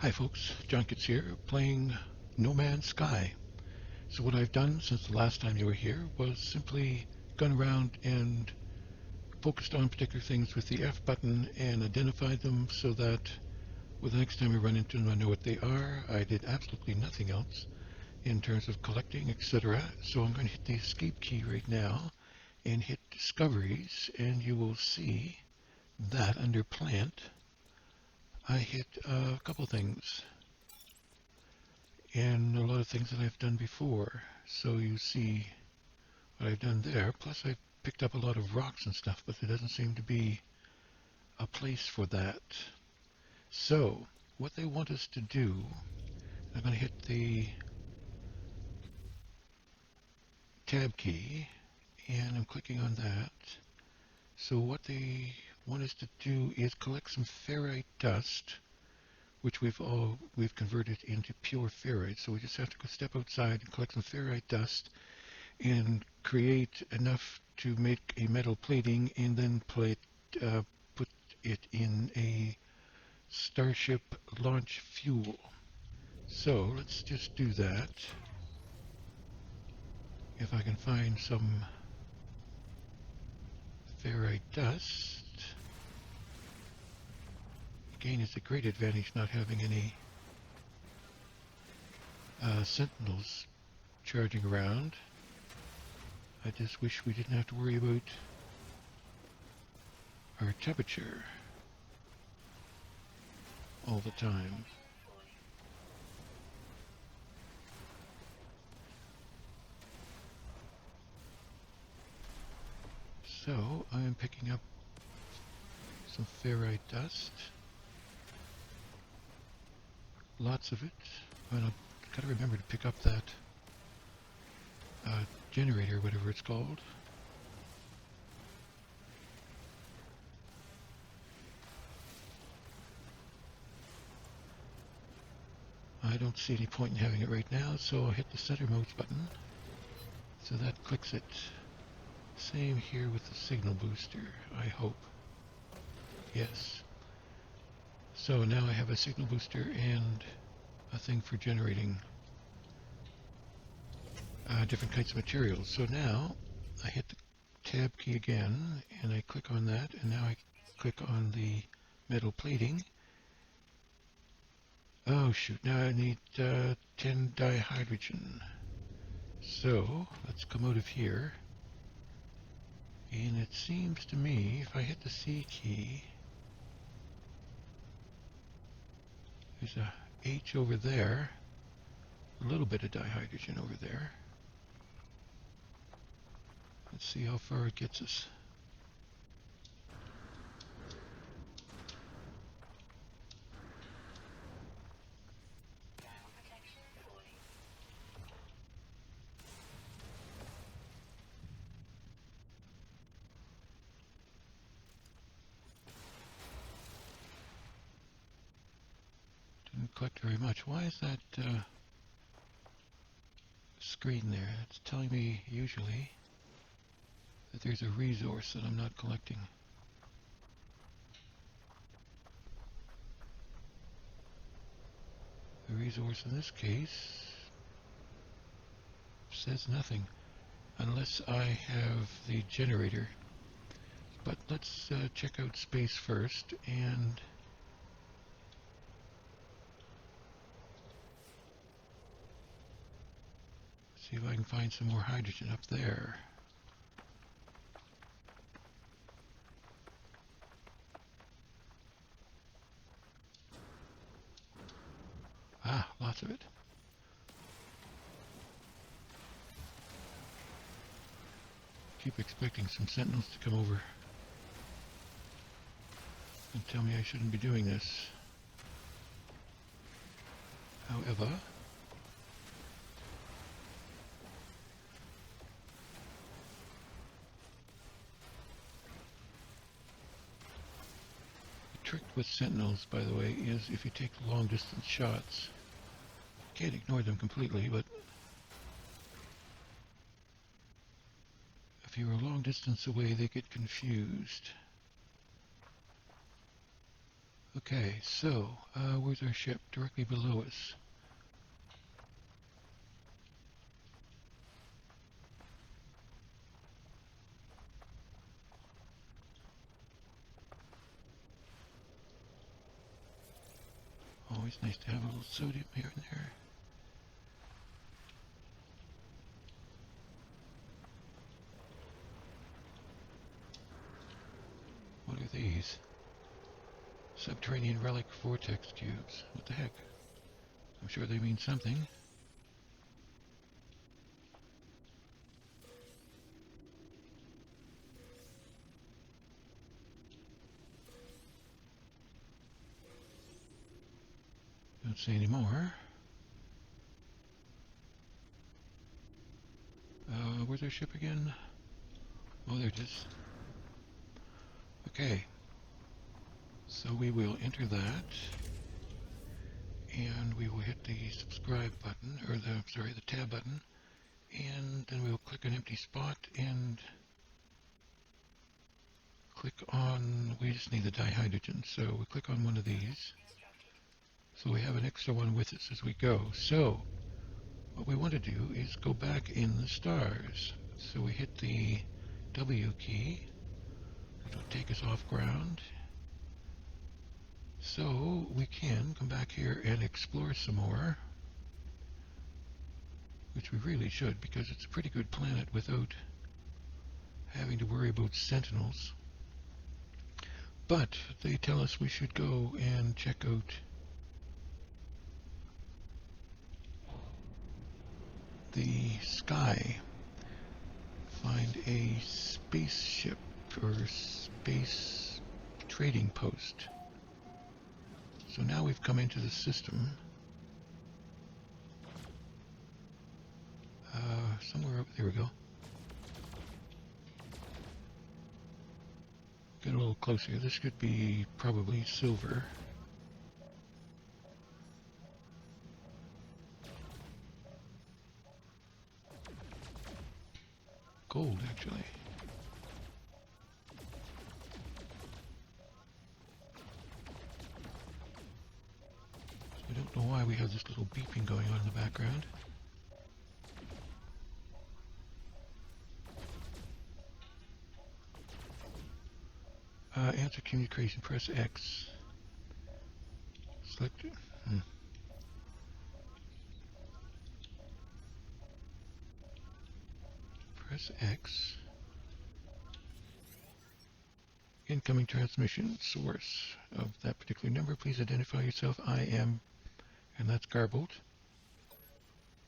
Hi folks, John Kitts here, playing No Man's Sky. So what I've done since the last time you were here was simply gone around and focused on particular things with the F button and identified them so that the next time I run into them I know what they are. I did absolutely nothing else in terms of collecting, etc. So I'm going to hit the escape key right now and hit discoveries, and you will see that under plant I hit a couple things and a lot of things that I've done before. So you see what I've done there. Plus I've picked up a lot of rocks and stuff, but there doesn't seem to be a place for that. So what they want us to do, I'm going to hit the tab key and I'm clicking on that. So what they want us to do is collect some ferrite dust, which we've converted into pure ferrite. So we just have to go step outside and collect some ferrite dust and create enough to make a metal plating, and then put it in a Starship launch fuel. So let's just do that. If I can find some ferrite dust. Again, it's a great advantage not having any sentinels charging around. I just wish we didn't have to worry about our temperature all the time. So I'm picking up some ferrite dust. Lots of it. And I've got to remember to pick up that generator, whatever it's called. I don't see any point in having it right now, so I'll hit the center mouse button. So that clicks it. Same here with the signal booster, I hope. Yes. So now I have a signal booster and a thing for generating different kinds of materials. So now I hit the tab key again and I click on that, and now I click on the metal plating. Oh shoot, now I need 10 dihydrogen. So let's come out of here. And it seems to me if I hit the C key, there's a H over there, a little bit of dihydrogen over there. Let's see how far it gets us. Didn't collect very much. Why is that screen there? It's telling me usually that there's a resource that I'm not collecting. The resource in this case says nothing unless I have the generator. But let's check out space first and see if I can find some more hydrogen up there. Ah, lots of it. Keep expecting some sentinels to come over and tell me I shouldn't be doing this. However, the trick with sentinels, by the way, is if you take long distance shots, can't ignore them completely, but if you're a long distance away, they get confused. Okay, so where's our ship? Directly below us. Always nice to have a little sodium here and there. What are these? Subterranean relic vortex cubes. What the heck? I'm sure they mean something. Don't say any more. Where's our ship again? Oh, there it is. Okay. So we will enter that. And we will hit the subscribe button, or the tab button. And then we will click an empty spot and click on, we just need the dihydrogen. So we click on one of these. So we have an extra one with us as we go. So what we want to do is go back in the stars. So we hit the W key, which will take us off ground. So we can come back here and explore some more, which we really should, because it's a pretty good planet without having to worry about sentinels. But they tell us we should go and check out the sky, find a spaceship or space trading post. So now we've come into the system. Somewhere over there we go. Get a little closer. This could be probably silver. Gold, actually. So I don't know why we have this little beeping going on in the background. Answer communication, press X. Select it. Press X. Incoming transmission, source of that particular number. Please identify yourself. I am, and that's garbled.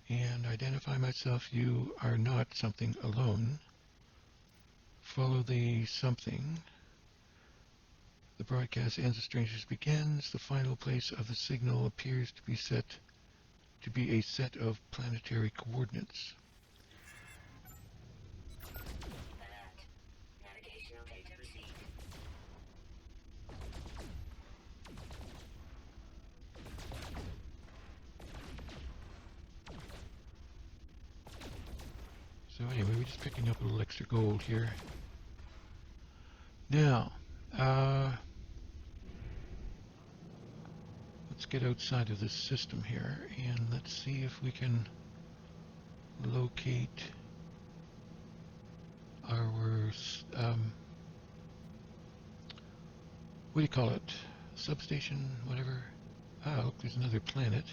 And identify myself. You are not something alone. Follow the something. The broadcast ends, the strangers begins. The final place of the signal appears to be set to be a set of planetary coordinates. Navigational data received. So anyway, we're just picking up a little extra gold here. Now, let's get outside of this system here and let's see if we can locate our, what do you call it? Substation, whatever. Ah, look, there's another planet.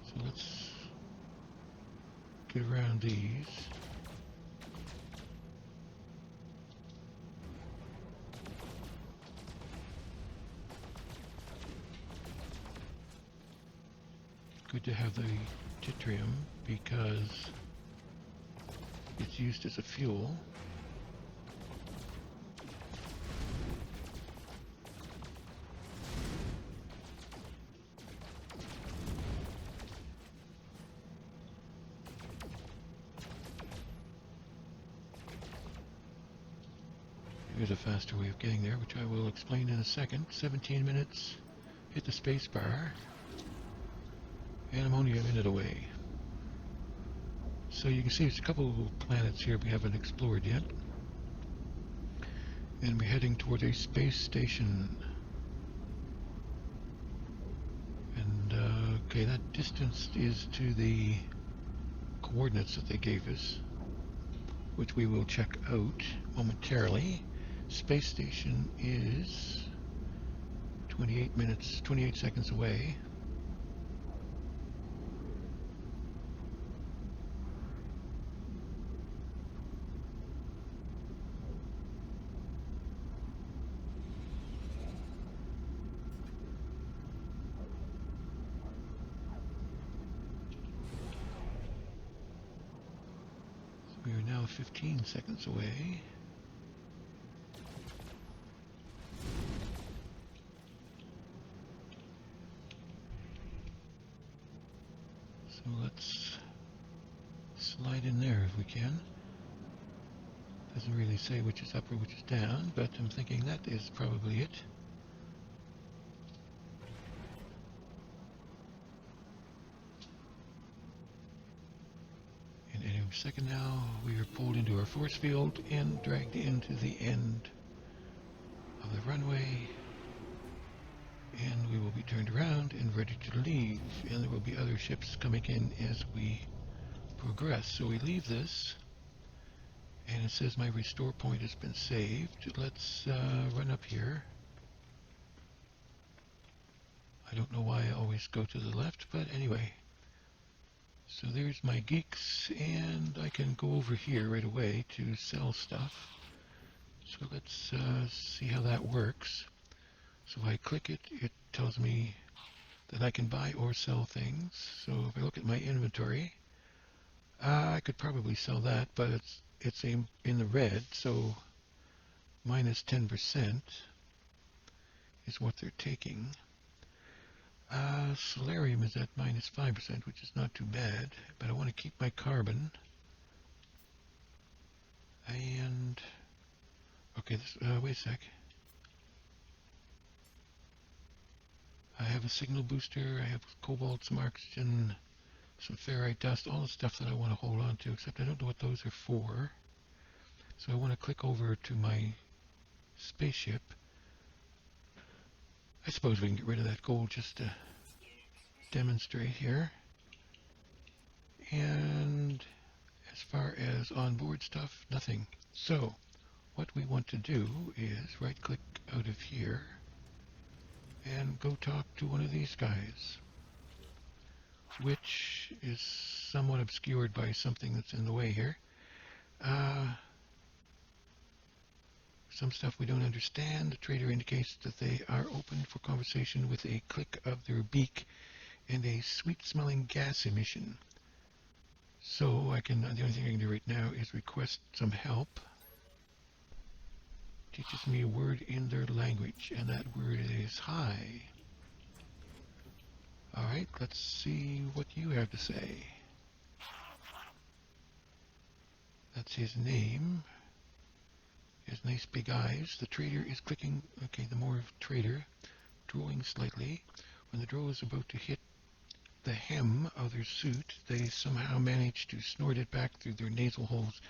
So let's get around these. Good to have the deuterium because it's used as a fuel. Here's a faster way of getting there, which I will explain in a second. 17 minutes, hit the space bar, and I'm only a minute away. So you can see there's a couple of planets here we haven't explored yet. And we're heading toward a space station. Okay, that distance is to the coordinates that they gave us, which we will check out momentarily. Space station is 28 seconds away. So we are now 15 seconds away. So let's slide in there if we can. Doesn't really say which is up or which is down, but I'm thinking that is probably it. In any second now, we are pulled into our force field and dragged into the end of the runway, and we will be turned around and ready to leave, and there will be other ships coming in as we progress. So we leave this, and it says my restore point has been saved. Let's run up here. I don't know why I always go to the left, but anyway. So there's my geeks, and I can go over here right away to sell stuff. So let's see how that works. So if I click it, it tells me that I can buy or sell things. So if I look at my inventory, I could probably sell that, but it's in the red, so minus 10% is what they're taking. Solarium is at minus 5%, which is not too bad, but I want to keep my carbon. And, okay, wait a sec. I have a signal booster, I have cobalt, some oxygen, some ferrite dust, all the stuff that I want to hold on to, except I don't know what those are for. So I want to click over to my spaceship. I suppose we can get rid of that gold just to demonstrate here. And as far as onboard stuff, nothing. So what we want to do is right click out of here and go talk to one of these guys, which is somewhat obscured by something that's in the way here. Some stuff we don't understand. The trader indicates that they are open for conversation with a click of their beak and a sweet-smelling gas emission. So the only thing I can do right now is request some help. Teaches me a word in their language, and that word is hi. Alright, let's see what you have to say. That's his name. He has nice big eyes. The trader is clicking, okay, the more trader, drooling slightly. When the drool is about to hit the hem of their suit, they somehow manage to snort it back through their nasal holes,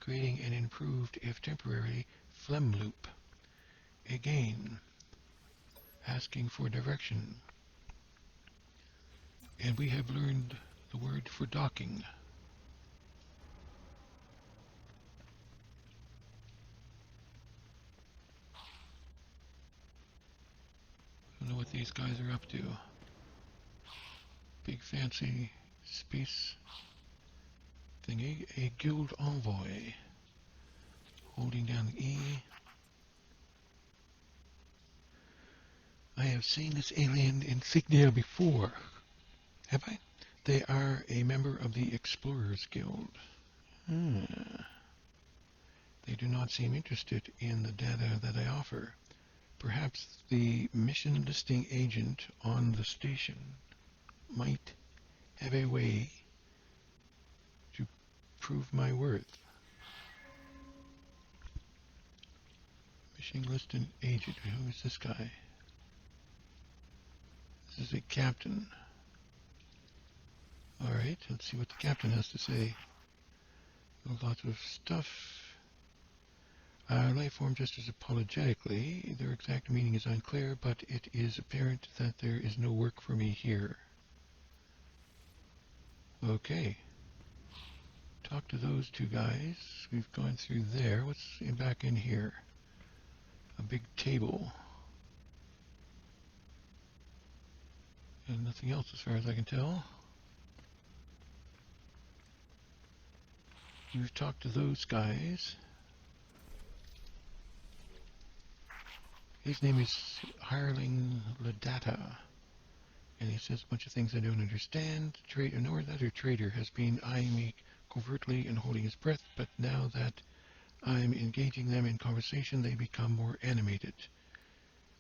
creating an improved, if temporary, phlegm loop. Again, asking for direction. And we have learned the word for docking. I don't know what these guys are up to. Big fancy space thingy. A guild envoy. Holding down the E. I have seen this alien insignia before. Have I? They are a member of the Explorers Guild. They do not seem interested in the data that I offer. Perhaps the mission listing agent on the station might have a way to prove my worth. Mission listing agent. Who is this guy? This is a captain. Alright, let's see what the captain has to say. Lots of stuff. Life form gestures apologetically. Their exact meaning is unclear, but it is apparent that there is no work for me here. Okay. Talk to those two guys. We've gone through there. What's back in here? A big table. And nothing else as far as I can tell. We've talked to those guys. His name is Hireling Ladata. And he says a bunch of things I don't understand. Another trader has been eyeing me covertly and holding his breath, but now that I'm engaging them in conversation, they become more animated.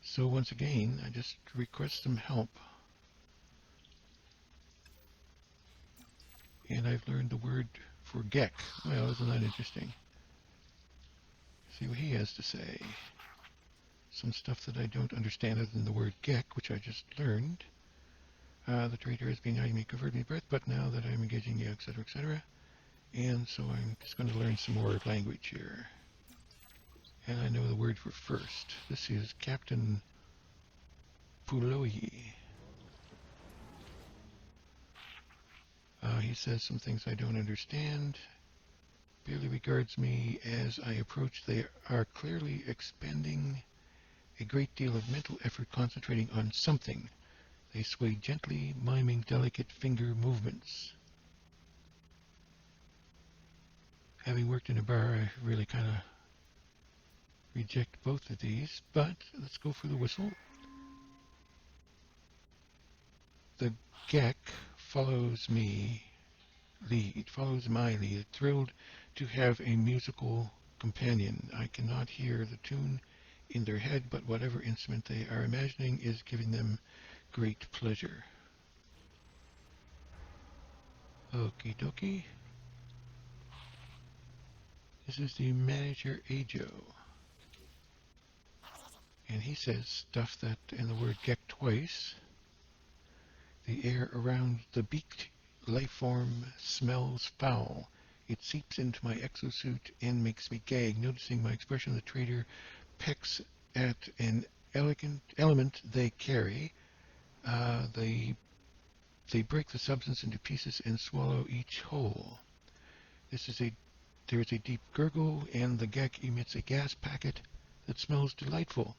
So once again, I just request some help. And I've learned the word for geck. Well, isn't that interesting? See what he has to say. Some stuff that I don't understand other than the word geck, which I just learned. The trader has been eyeing me covertly breath, but now that I'm engaging you, etc., etc. And so I'm just going to learn some more language here. And I know the word for first. This is Captain Puloi. He says some things I don't understand. Barely regards me as I approach. They are clearly expending a great deal of mental effort concentrating on something. They sway gently, miming delicate finger movements. Having worked in a bar, I really kind of reject both of these, but let's go for the whistle. The geck follows my lead, thrilled to have a musical companion. I cannot hear the tune in their head, but whatever instrument they are imagining is giving them great pleasure. Okie dokie. This is the manager Ajo. And he says stuff that, and the word geck twice. The air around the beaked life form smells foul. It seeps into my exosuit and makes me gag. Noticing my expression, the trader pecks at an element they carry. They break the substance into pieces and swallow each whole. There is a deep gurgle, and the geck emits a gas packet that smells delightful.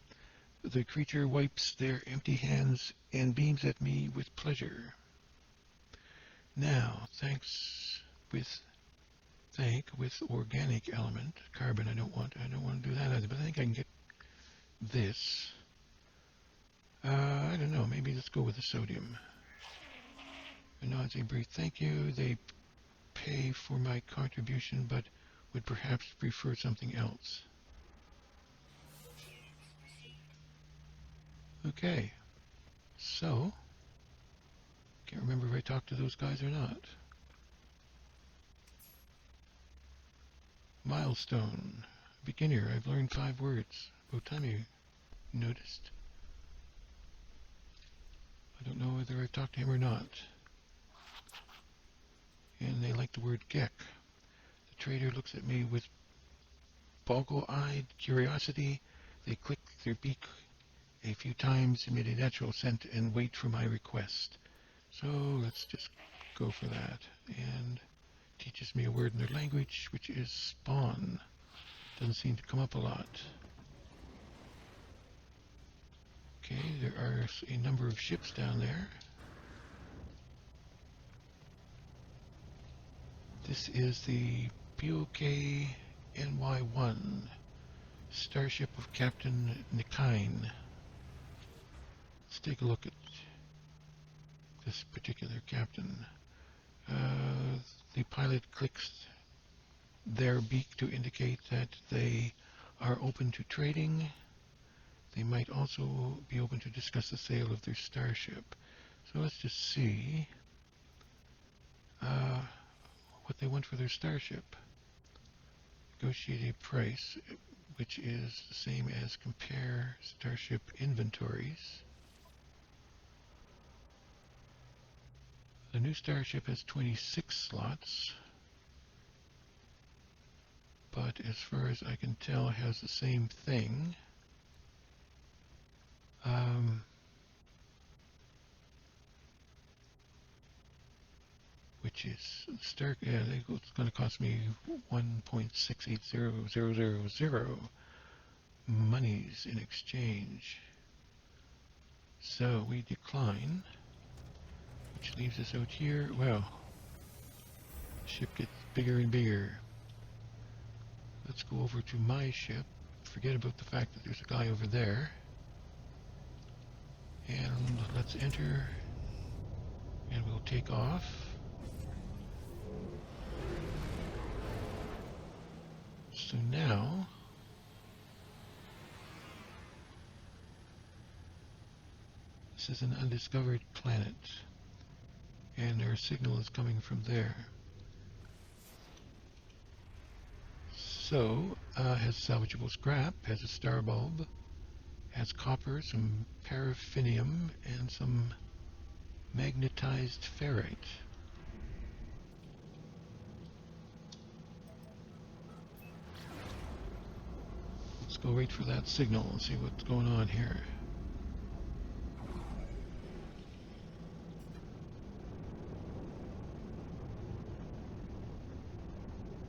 The creature wipes their empty hands and beams at me with pleasure. Now, thank with organic element. Carbon I don't want to do that either, but I think I can get this. I don't know, maybe let's go with the sodium. Nausea brief, thank you. They pay for my contribution, but would perhaps prefer something else. Okay, so, can't remember if I talked to those guys or not. Milestone. Beginner, I've learned 5 words. About time you noticed. I don't know whether I've talked to him or not. And they like the word geck. The trader looks at me with boggle-eyed curiosity. They click their beak a few times, emit a natural scent, and wait for my request. So let's just go for that. And teaches me a word in their language, which is spawn. Doesn't seem to come up a lot. Okay, there are a number of ships down there. This is the POK NY-1, starship of Captain Nikine. Let's take a look at this particular captain. The pilot clicks their beak to indicate that they are open to trading. They might also be open to discuss the sale of their starship. So let's just see what they want for their starship. Negotiate a price, which is the same as compare starship inventories. The new starship has 26 slots, but as far as I can tell has the same thing. Which which is start. Yeah, it's going to cost me 1.680000 monies in exchange. So we decline, which leaves us out here. Well, the ship gets bigger and bigger. Let's go over to my ship. Forget about the fact that there's a guy over there. And let's enter. And we'll take off. So now, this is an undiscovered planet. And our signal is coming from there. So, has salvageable scrap, has a star bulb, has copper, some paraffinium, and some magnetized ferrite. Let's go wait for that signal and see what's going on here.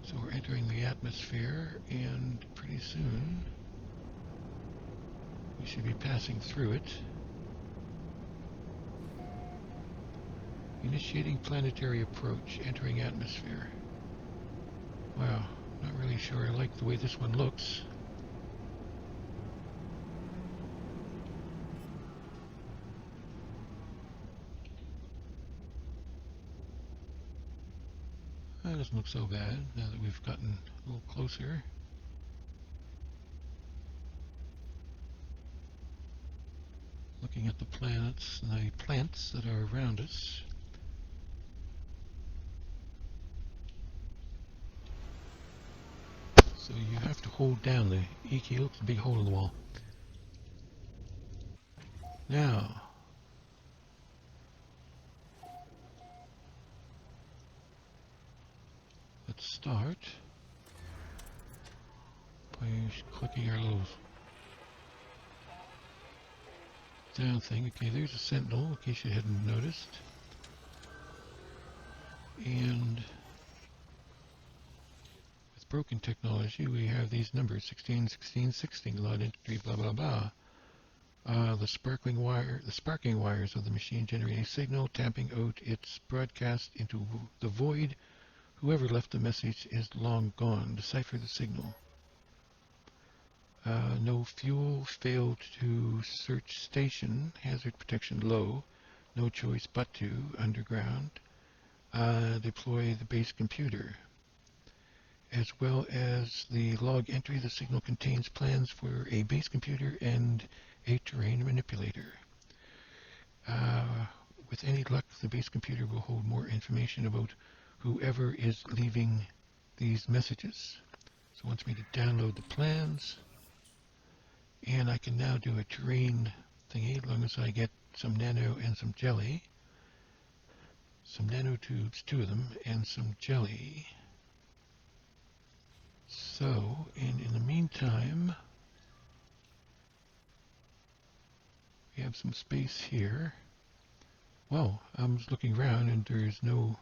So we're entering the atmosphere, and pretty soon we should be passing through it. Initiating planetary approach, entering atmosphere. Wow, not really sure I like the way this one looks. That doesn't look so bad now that we've gotten a little closer. Looking at the planets and the plants that are around us. So you have to hold down the E key. Looks a big hole in the wall. Now, let's start by clicking our little down thing. Okay, there's a sentinel, in case you hadn't noticed. And with broken technology, we have these numbers: 16, 16, 16, loud entry, blah blah blah. The sparking wires of the machine generate a signal, tamping out its broadcast into the void. Whoever left the message is long gone. Decipher the signal. No fuel, failed to search station, hazard protection low, no choice but to, underground. Deploy the base computer. As well as the log entry, the signal contains plans for a base computer and a terrain manipulator. With any luck, the base computer will hold more information about whoever is leaving these messages. So it wants me to download the plans, and I can now do a terrain thingy as long as I get some nano and some jelly. Some nanotubes, 2 of them, and some jelly. So, and in the meantime, we have some space here. Well, I'm just looking around and there's no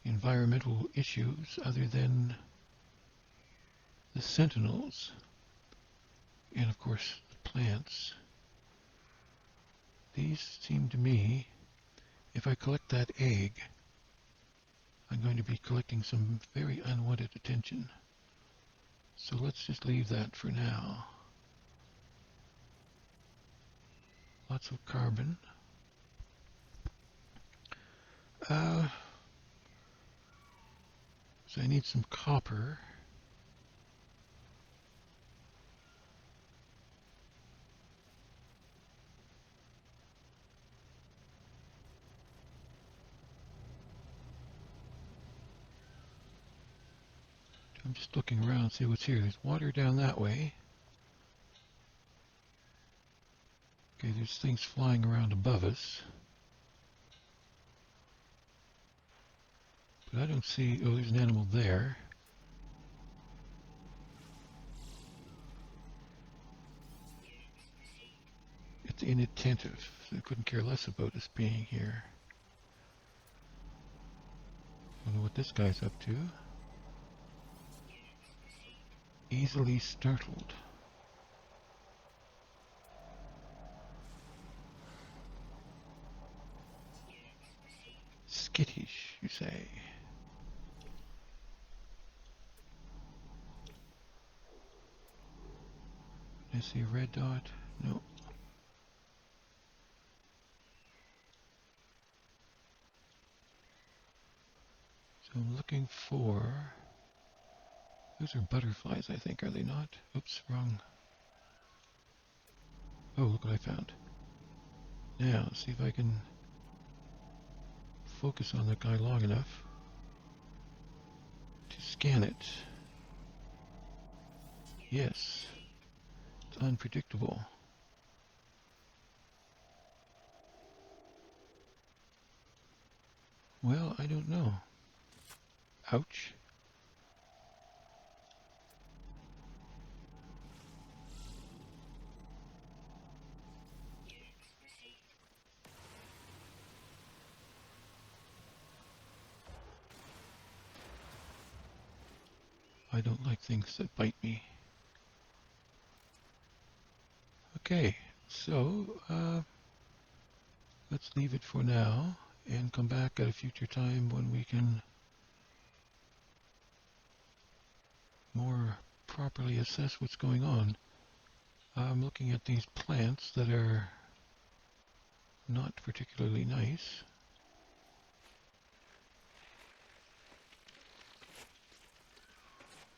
environmental issues other than the sentinels and of course the plants. These seem to me, if I collect that egg, I'm going to be collecting some very unwanted attention. So let's just leave that for now. Lots of carbon. So I need some copper. I'm just looking around to see what's here. There's water down that way. Okay, there's things flying around above us. But I don't see... Oh, there's an animal there. It's inattentive. So I couldn't care less about us being here. Wonder what this guy's up to. Easily startled. Skittish, you say? I see a red dot. No. So I'm looking for... Those are butterflies, I think, are they not? Oops, wrong. Oh, look what I found. Now, see if I can focus on that guy long enough to scan it. Yes, it's unpredictable. Well, I don't know. Ouch. I don't like things that bite me. Okay, so let's leave it for now and come back at a future time when we can more properly assess what's going on. I'm looking at these plants that are not particularly nice.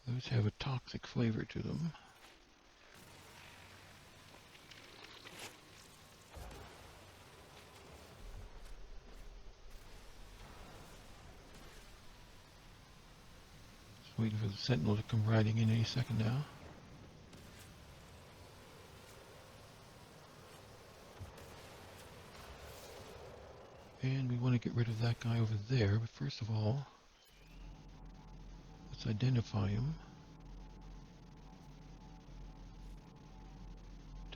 Those have a toxic flavor to them. Just waiting for the Sentinel to come riding in any second now. And we want to get rid of that guy over there, but first of all, let's identify him.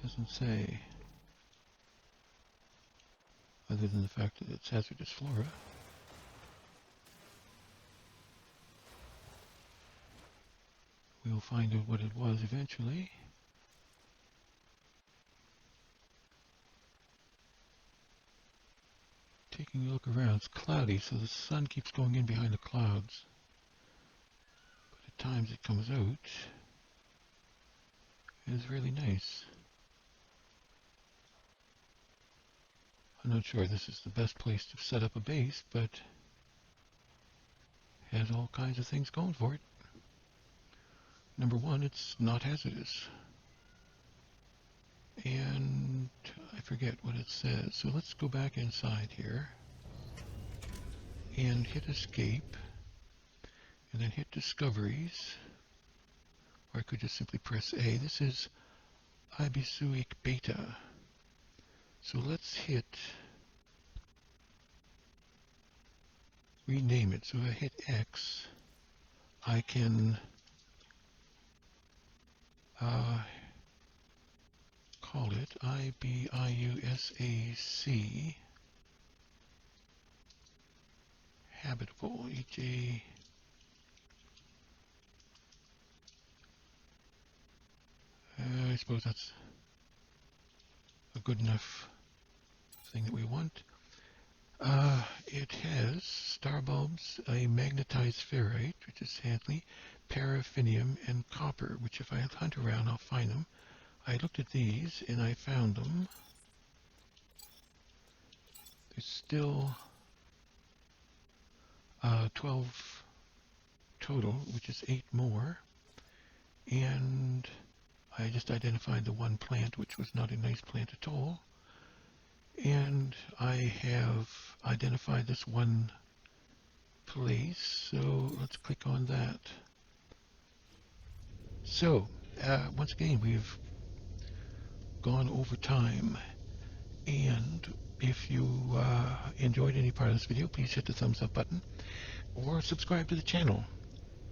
Doesn't say, other than the fact that it's hazardous flora. We'll find out what it was eventually. Taking a look around, it's cloudy, so the sun keeps going in behind the clouds. But at times it comes out. It's really nice. I'm not sure this is the best place to set up a base, but it has all kinds of things going for it. Number one, it's not hazardous. And I forget what it says. So let's go back inside here and hit escape and then hit discoveries. Or I could just simply press A. This is Ibisuic Beta. So let's hit rename it. So if I hit X, I can call it IBIUSAC habitable HA. I suppose that's a good enough thing that we want. It has star bulbs, a magnetized ferrite, which is handy, paraffinium, and copper, which if I hunt around, I'll find them. I looked at these, and I found them. There's still 12 total, which is 8 more. And I just identified the one plant, which was not a nice plant at all. And I have identified this one place, so let's click on that. So, once again, we've gone over time, and if you enjoyed any part of this video, please hit the thumbs up button or subscribe to the channel.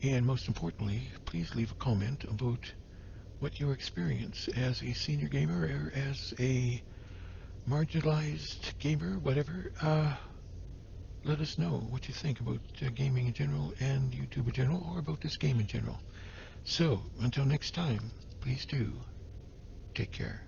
And most importantly, please leave a comment about what your experience as a senior gamer or as a marginalized gamer, whatever, let us know what you think about gaming in general and YouTube in general, or about this game in general. So, until next time, please do take care.